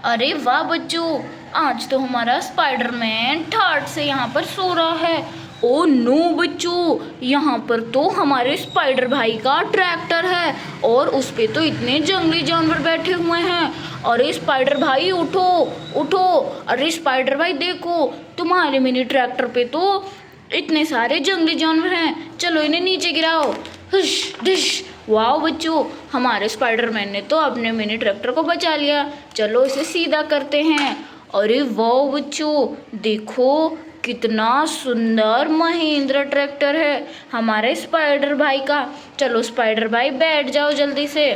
अरे वाह बच्चों, आज तो हमारा स्पाइडरमैन ठाट से यहाँ पर सो रहा है। ओ नो बच्चों, यहाँ पर तो हमारे स्पाइडर भाई का ट्रैक्टर है और उस पे तो इतने जंगली जानवर बैठे हुए हैं। अरे स्पाइडर भाई उठो उठो। अरे स्पाइडर भाई देखो, तुम्हारे मिनी ट्रैक्टर पे तो इतने सारे जंगली जानवर हैं, चलो इन्हें नीचे गिराओ। हुश डिश। वाह बच्चों, हमारे स्पाइडरमैन ने तो अपने मिनी ट्रैक्टर को बचा लिया। चलो इसे सीधा करते हैं। अरे वाह बच्चों, देखो कितना सुंदर महिंद्रा ट्रैक्टर है हमारे स्पाइडर भाई का। चलो स्पाइडर भाई बैठ जाओ जल्दी से।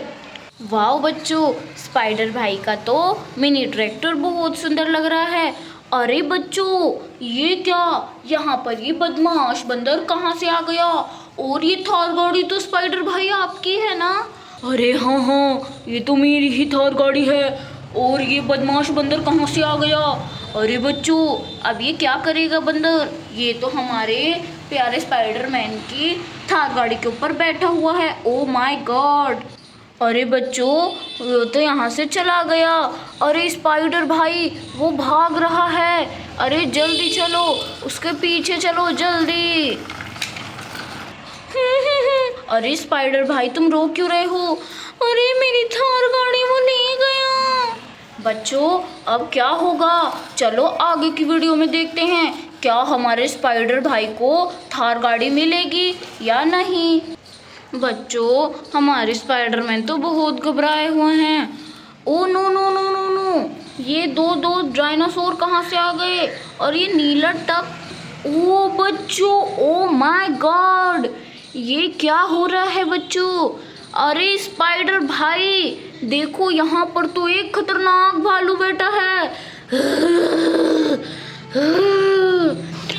वाह बच्चों, स्पाइडर भाई का तो मिनी ट्रैक्टर बहुत सुंदर लग रहा है। अरे बच्चों, ये क्या, यहाँ पर ये बदमाश बंदर कहाँ से आ गया? और ये थार गाड़ी तो स्पाइडर भाई आपकी है ना? अरे हाँ हाँ, ये तो मेरी ही थार गाड़ी है। और ये बदमाश बंदर कहाँ से आ गया? अरे बच्चों, अब ये क्या करेगा बंदर? ये तो हमारे प्यारे स्पाइडरमैन की थार गाड़ी के ऊपर बैठा हुआ है। Oh my God. अरे बच्चों, वो तो यहाँ से चला गया। अरे स्पाइडर भाई वो भाग रहा है। अरे जल्दी चलो, उसके पीछे चलो जल्दी। अरे स्पाइडर भाई तुम रो क्यों रहे हो? अरे मेरी थार गाड़ी वो ले गया। बच्चों अब क्या होगा? चलो आगे की वीडियो में देखते हैं, क्या हमारे स्पाइडर भाई को थार गाड़ी मिलेगी या नहीं। बच्चों हमारे स्पाइडरमैन तो बहुत घबराए हुए हैं। Oh no no no no no, ये दो दो डायनासोर कहाँ से आ गए? और ये नीला टप। ओ बच्चों, ओ माय गॉड, ये क्या हो रहा है बच्चों? अरे स्पाइडर भाई देखो, यहाँ पर तो एक खतरनाक भालू बैठा है।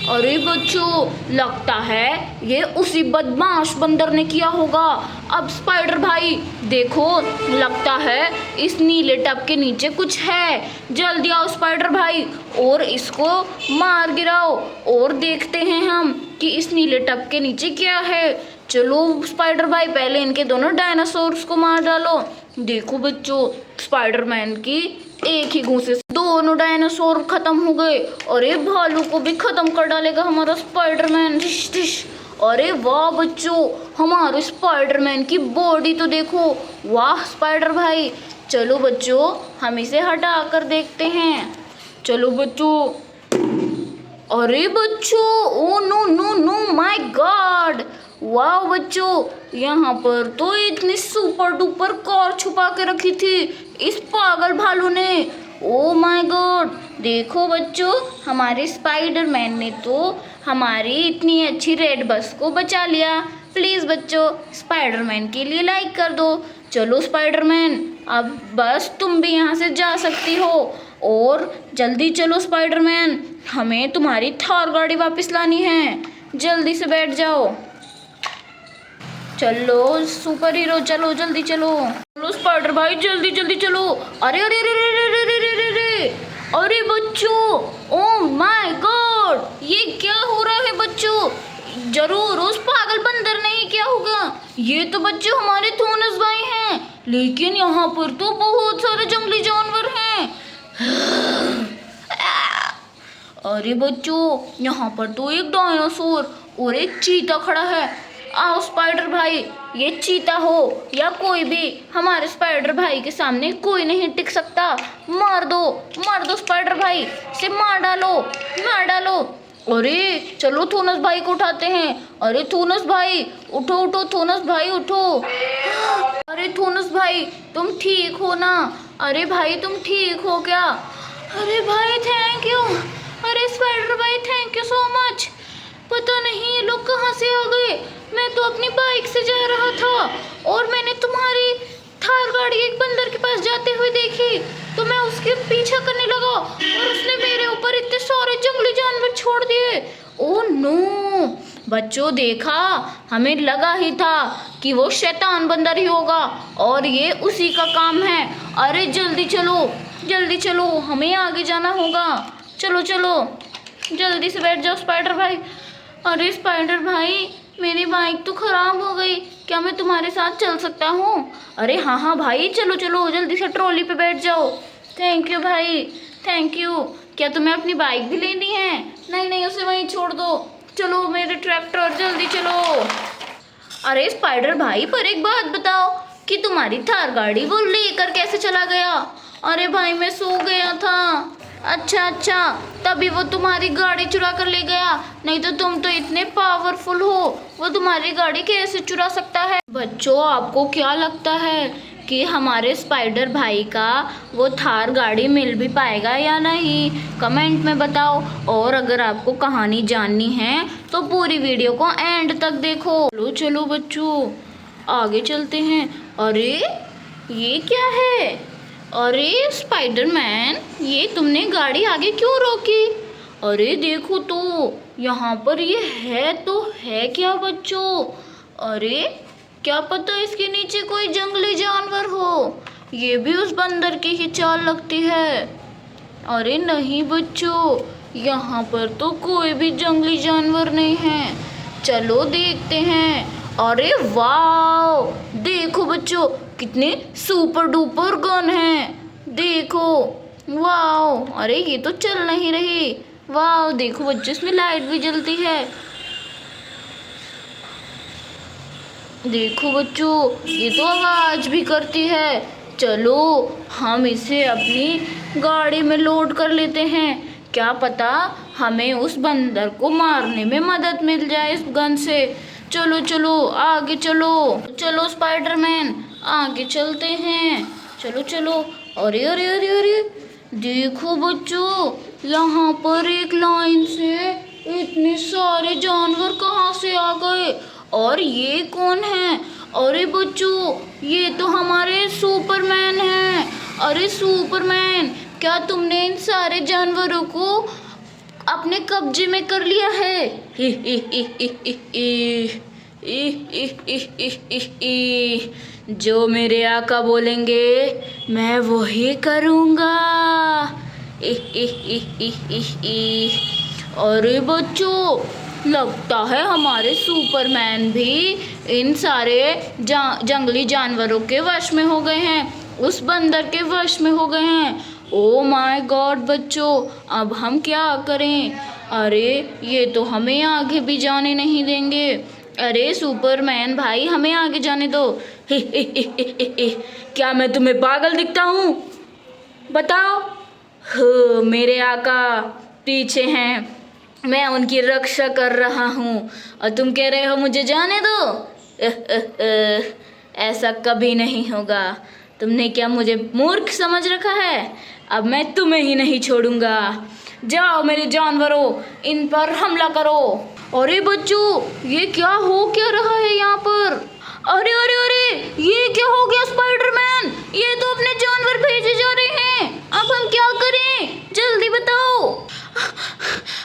अरे बच्चों, लगता है ये उसी बदमाश बंदर ने किया होगा। अब स्पाइडर भाई देखो, लगता है इस नीले टब के नीचे कुछ है। जल्दी आओ स्पाइडर भाई और इसको मार गिराओ और देखते हैं हम कि इस नीले टब के नीचे क्या है। चलो स्पाइडर भाई पहले इनके दोनों डायनासोर्स को मार डालो। देखो बच्चों, स्पाइडरमैन की एक ही घूंसे से दोनों डायनासोर खत्म हो गए। अरे भालू को भी खत्म कर डालेगा हमारा स्पाइडरमैन। Dish dish. अरे वाह बच्चों, हमारे स्पाइडरमैन की बॉडी तो देखो। वाह स्पाइडर भाई, चलो बच्चों हम इसे हटा कर देखते हैं। चलो बच्चों। अरे बच्चों, oh no no no my God. वाह बच्चों, यहाँ पर तो इतनी सुपर डुपर कार छुपा के रखी थी इस पागल भालू ने। ओ माय गॉड, देखो बच्चों, हमारे स्पाइडरमैन ने तो हमारी इतनी अच्छी रेड बस को बचा लिया। प्लीज़ बच्चों स्पाइडरमैन के लिए लाइक कर दो। चलो स्पाइडरमैन, अब बस तुम भी यहाँ से जा सकती हो। और जल्दी चलो स्पाइडरमैन, हमें तुम्हारी थार गाड़ी वापस लानी है। जल्दी से बैठ जाओ। चलो सुपर हीरो, चलो जल्दी चलो। चलो स्पाइडर भाई जल्दी जल्दी चलो। अरे अरे अरे अरे अरे अरे अरे अरे, अरे बच्चों, ओ माय गॉड, ये क्या हो रहा है बच्चों? जरूर उस पागल बंदर ने ही किया होगा। ये तो बच्चों हमारे थोनस भाई हैं, लेकिन यहाँ पर तो बहुत सारे जंगली जानवर हैं। अरे बच्चों, यहाँ पर तो एक डायनासोर और एक चीता खड़ा है। आओ स्पाइडर भाई, ये चीता हो या कोई भी, हमारे स्पाइडर भाई के सामने कोई नहीं टिक सकता। मार दो स्पाइडर भाई, से मार डालो मार डालो। अरे चलो थोनस भाई को उठाते हैं। अरे थोनस भाई उठो उठो, थोनस भाई उठो। अरे थोनस भाई तुम ठीक हो ना? अरे भाई तुम ठीक हो क्या? अरे भाई थैंक यू। अरे स्पाइडर भाई थैंक यू सो मच। पता नहीं ये लोग कहाँ से आ गए। मैं तो अपनी बाइक से जा रहा था और मैंने तुम्हारी थार गाड़ी एक बंदर के पास जाते हुए देखी, तो मैं उसके पीछा करने लगा और उसने मेरे ऊपर इतने सारे जंगली जानवर छोड़ दिए। ओह नो बच्चों, देखा, हमें लगा ही था कि वो शैतान बंदर ही होगा और ये उसी का काम है। अरे जल्दी चलो, हमें आगे जाना होगा। चलो चलो जल्दी से बैठ जाओ स्पाइडर भाई। अरे स्पाइडर भाई, मेरी बाइक तो खराब हो गई, क्या मैं तुम्हारे साथ चल सकता हूँ? अरे हाँ हाँ भाई, चलो चलो जल्दी से ट्रॉली पे बैठ जाओ। थैंक यू भाई, थैंक यू। क्या तुम्हें अपनी बाइक भी लेनी है? नहीं नहीं, उसे वहीं छोड़ दो। चलो मेरे ट्रैक्टर, जल्दी चलो। अरे स्पाइडर भाई, पर एक बात बताओ कि तुम्हारी थार गाड़ी वो लेकर कैसे चला गया? अरे भाई मैं सो गया था। अच्छा अच्छा, तभी वो तुम्हारी गाड़ी चुरा कर ले गया, नहीं तो तुम तो इतने पावरफुल हो, वो तुम्हारी गाड़ी कैसे चुरा सकता है? बच्चों, आपको क्या लगता है कि हमारे स्पाइडर भाई का वो थार गाड़ी मिल भी पाएगा या नहीं? कमेंट में बताओ। और अगर आपको कहानी जाननी है तो पूरी वीडियो को एंड तक देखो। चलो चलो बच्चों, आगे चलते हैं। अरे ये क्या है? अरे स्पाइडरमैन, ये तुमने गाड़ी आगे क्यों रोकी? अरे देखो तो, यहाँ पर ये है तो है क्या बच्चों? अरे क्या पता इसके नीचे कोई जंगली जानवर हो। ये भी उस बंदर की ही चाल लगती है। अरे नहीं बच्चों, यहाँ पर तो कोई भी जंगली जानवर नहीं है। चलो देखते हैं। अरे वाह, देखो बच्चों, कितने सुपर डुपर गन हैं। देखो, वाह, अरे ये तो चल नहीं रही। वाह देखो बच्चों, इसमें लाइट भी जलती है। देखो बच्चों, ये तो आवाज भी करती है। चलो हम इसे अपनी गाड़ी में लोड कर लेते हैं। क्या पता हमें उस बंदर को मारने में मदद मिल जाए इस गन से। चलो चलो आगे चलो। चलो स्पाइडरमैन, आगे चलते हैं। चलो चलो। अरे अरे अरे अरे, देखो बच्चों, यहाँ पर एक लाइन से इतने सारे जानवर कहाँ से आ गए? और ये कौन है? अरे बच्चों, ये तो हमारे सुपरमैन हैं। अरे सुपरमैन, क्या तुमने इन सारे जानवरों को अपने कब्जे में कर लिया है? हि हि हि हि हि हि हि हि हि हि हि। जो मेरे आका बोलेंगे मैं वही करूँगा। हि हि हि हि हि हि। अरे बच्चों, लगता है हमारे सुपरमैन भी इन सारे जंगली जानवरों के वश में हो गए हैं, उस बंदर के वश में हो गए हैं। ओ माय गॉड बच्चों, अब हम क्या करें? अरे ये तो हमें आगे भी जाने नहीं देंगे। अरे सुपरमैन भाई, हमें आगे जाने दो। हि हि हि हि हि। क्या मैं तुम्हें पागल दिखता हूँ? बताओ। मेरे आका पीछे हैं, मैं उनकी रक्षा कर रहा हूँ और तुम कह रहे हो मुझे जाने दो? ऐसा कभी नहीं होगा। तुमने क्या मुझे मूर्ख समझ रखा है? अब मैं तुम्हें ही नहीं छोड़ूंगा। जाओ मेरे जानवरों, इन पर हमला करो। अरे बच्चों, ये क्या हो क्या रहा है यहाँ पर? अरे अरे अरे, ये क्या हो गया स्पाइडरमैन? ये तो अपने जानवर भेजे जा रहे हैं। अब हम क्या करें? जल्दी बताओ।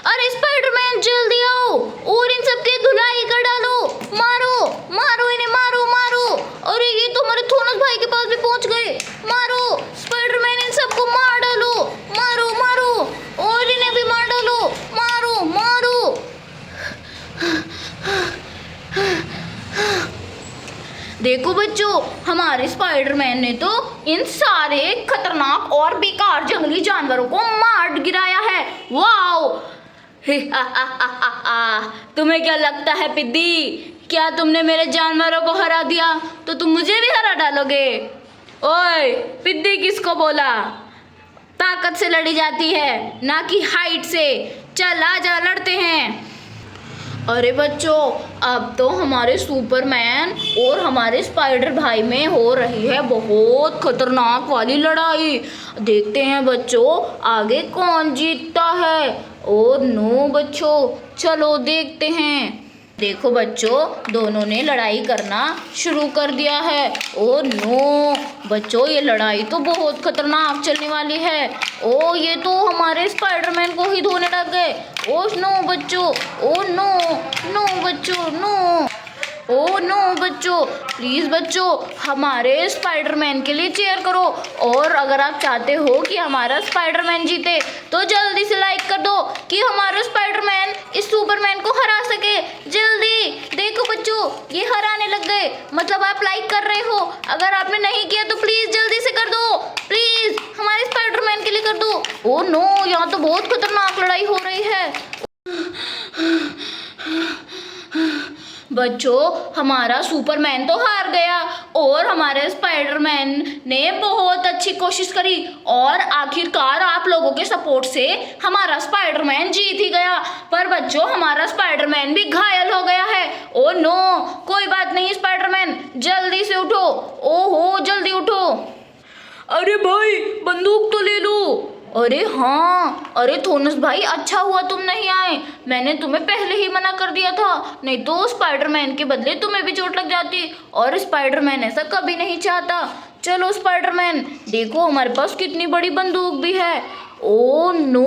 अरे स्पाइडरमैन, जल्दी आओ और इन सब की धुलाई कर डालो। मारो मारो इन्हें, मारो मारो। अरे ये तो हमारे थोनस भाई के पास भी पहुंच गए। मारो स्पाइडरमैन, इन सबको मार डालो। मारो मारो, और इन्हें भी मार डालो। मारो मारो। देखो बच्चों, हमारे स्पाइडरमैन ने तो इन सारे खतरनाक और बेकार जंगली जानवरों को मार गिराया है। वाओ। तुम्हें क्या लगता है पिद्दी, क्या तुमने मेरे जानवरों को हरा दिया तो तुम मुझे भी हरा डालोगे? ओए पिद्दी किसको बोला? ताकत से लड़ी जाती है, ना कि हाइट से। चल आजा, लड़ते हैं। अरे बच्चों, अब तो हमारे सुपरमैन और हमारे स्पाइडर भाई में हो रही है बहुत खतरनाक वाली लड़ाई। देखते हैं बच्चों, आगे कौन जीतता है। ओ नो बच्चों, चलो देखते हैं। देखो बच्चों, दोनों ने लड़ाई करना शुरू कर दिया है। ओ नो बच्चों, ये लड़ाई तो बहुत खतरनाक चलने वाली है। ओ ये तो हमारे स्पाइडरमैन को ही धोने लग गए। ओ नो बच्चों, ओ नो नो बच्चों नो। ओ नो बच्चों, प्लीज़ बच्चों हमारे स्पाइडरमैन के लिए चीयर करो। और अगर आप चाहते हो कि हमारा स्पाइडरमैन जीते तो जल्दी से लाइक कर दो कि हमारा स्पाइडरमैन इस सुपरमैन को हरा सके। जल्दी देखो बच्चों, ये हराने लग गए, मतलब आप लाइक कर रहे हो। अगर आपने नहीं किया तो प्लीज़ जल्दी से कर दो, प्लीज़ हमारे स्पाइडरमैन के लिए कर दो। ओ नो, यहाँ तो बहुत खतरनाक लड़ाई हो रही है। बच्चों हमारा सुपरमैन तो हार गया और हमारे स्पाइडरमैन ने बहुत अच्छी कोशिश करी और आखिरकार आप लोगों के सपोर्ट से हमारा स्पाइडरमैन जीत ही गया। पर बच्चों हमारा स्पाइडरमैन भी घायल हो गया है। ओ नो, कोई बात नहीं स्पाइडरमैन, जल्दी से उठो। ओहो जल्दी उठो। अरे भाई बंदूक तो ले लो। अरे हाँ, अरे थोनस भाई अच्छा हुआ तुम नहीं आए, मैंने तुम्हें पहले ही मना कर दिया था, नहीं तो स्पाइडरमैन के बदले तुम्हें भी चोट लग जाती। और स्पाइडरमैन ऐसा कभी नहीं चाहता। चलो स्पाइडरमैन, देखो हमारे पास कितनी बड़ी बंदूक भी है। ओ नो,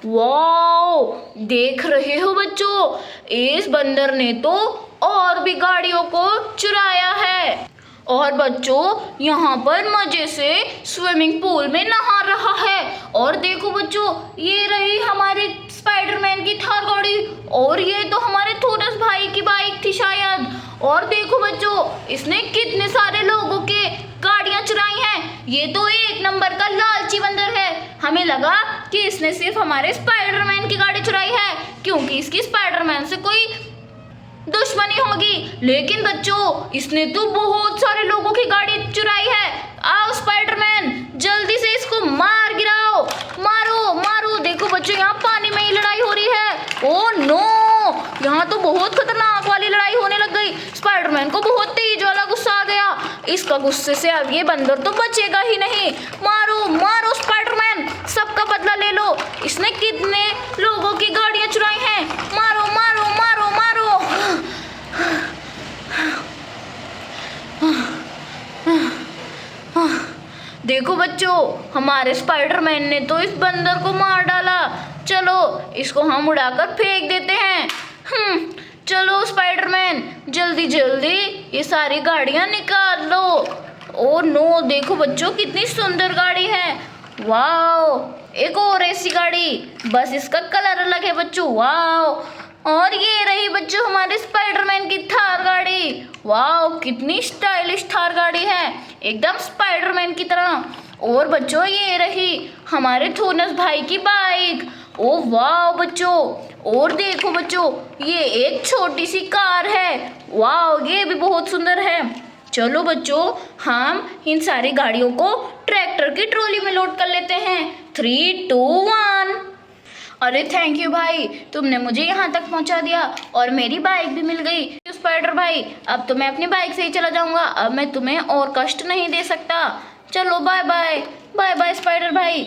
वाओ, देख रहे हो बच्चों, इस बंदर ने तो और भी गाड़ियों को चुराया है। और बच्चों यहाँ पर मजे से स्विमिंग पूल में नहा रहा है। और देखो बच्चों, ये रही हमारे स्पाइडरमैन की थार गाड़ी और ये तो हमारे थोनस भाई की बाइक थी शायद। और देखो बच्चों, इसने कितने सारे लोगों के गाड़ियाँ चुराई हैं। ये तो एक नंबर का लालची बंदर है। हमें लगा कि इसने सिर्फ हमारे स्पाइडरमैन की गाड़ी चुराई है क्योंकि इसकी स्पाइडरमैन से कोई दुश्मनी होगी, लेकिन बच्चों इसने तो बहुत सारे लोगों की गाड़ी चुराई है। आओ स्पाइडरमैन, जल्दी से इसको मार गिराओ, मारो मारो। देखो बच्चों यहाँ पानी में ही लड़ाई हो रही है। ओ नो, यहाँ तो बहुत खतरनाक वाली लड़ाई होने लग गई। स्पाइडरमैन को बहुत तेज वाला गुस्सा आ गया। इसका गुस्से से अब ये बंदर तो बचेगा ही नहीं। मारो मारो स्पाइडरमैन, सबका बदला ले लो। इसने कितने लोगों की गाड़ियाँ चुराई हैं। मारो मारो मारो मारो। देखो बच्चों, हमारे स्पाइडरमैन ने तो इस बंदर को मार डाला। चलो इसको हम उड़ाकर फेंक देते हैं। चलो स्पाइडरमैन, जल्दी जल्दी ये सारी गाड़ियां निकाल लो। ओ नो, देखो बच्चों कितनी सुंदर गाड़ी है। वाओ, एक और ऐसी गाड़ी, बस इसका कलर अलग है बच्चों। वाओ, और ये रही बच्चों हमारे स्पाइडरमैन की थार गाड़ी। वाओ, कितनी स्टाइलिश थार गाड़ी है, एकदम स्पाइडरमैन की तरह। और बच्चों ये रही हमारे थोनस भाई की बाइक। ओ वाओ बच्चों, और देखो बच्चों ये एक छोटी सी कार है। वाओ, ये भी बहुत सुंदर है। चलो बच्चों हम इन सारी गाड़ियों को ट्रैक्टर की ट्रॉली में लोड कर लेते हैं। 3, 2, 1। अरे थैंक यू भाई, तुमने मुझे यहाँ तक पहुँचा दिया और मेरी बाइक भी मिल गई। स्पाइडर भाई, अब तो मैं अपनी बाइक से ही चला जाऊँगा, अब मैं तुम्हें और कष्ट नहीं दे सकता। चलो bye bye, bye bye spider भाई,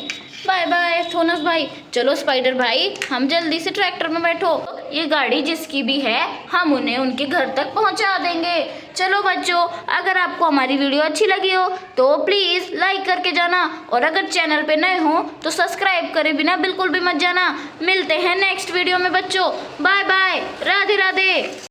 बाय बाय थोनस भाई। चलो स्पाइडर भाई, हम जल्दी से ट्रैक्टर में बैठो, ये गाड़ी जिसकी भी है हम उन्हें उनके घर तक पहुंचा देंगे। चलो बच्चों, अगर आपको हमारी वीडियो अच्छी लगी हो तो प्लीज़ लाइक करके जाना और अगर चैनल पे नए हो तो सब्सक्राइब करे बिना बिल्कुल भी मत जाना। मिलते हैं नेक्स्ट वीडियो में बच्चों, बाय बाय, राधे राधे।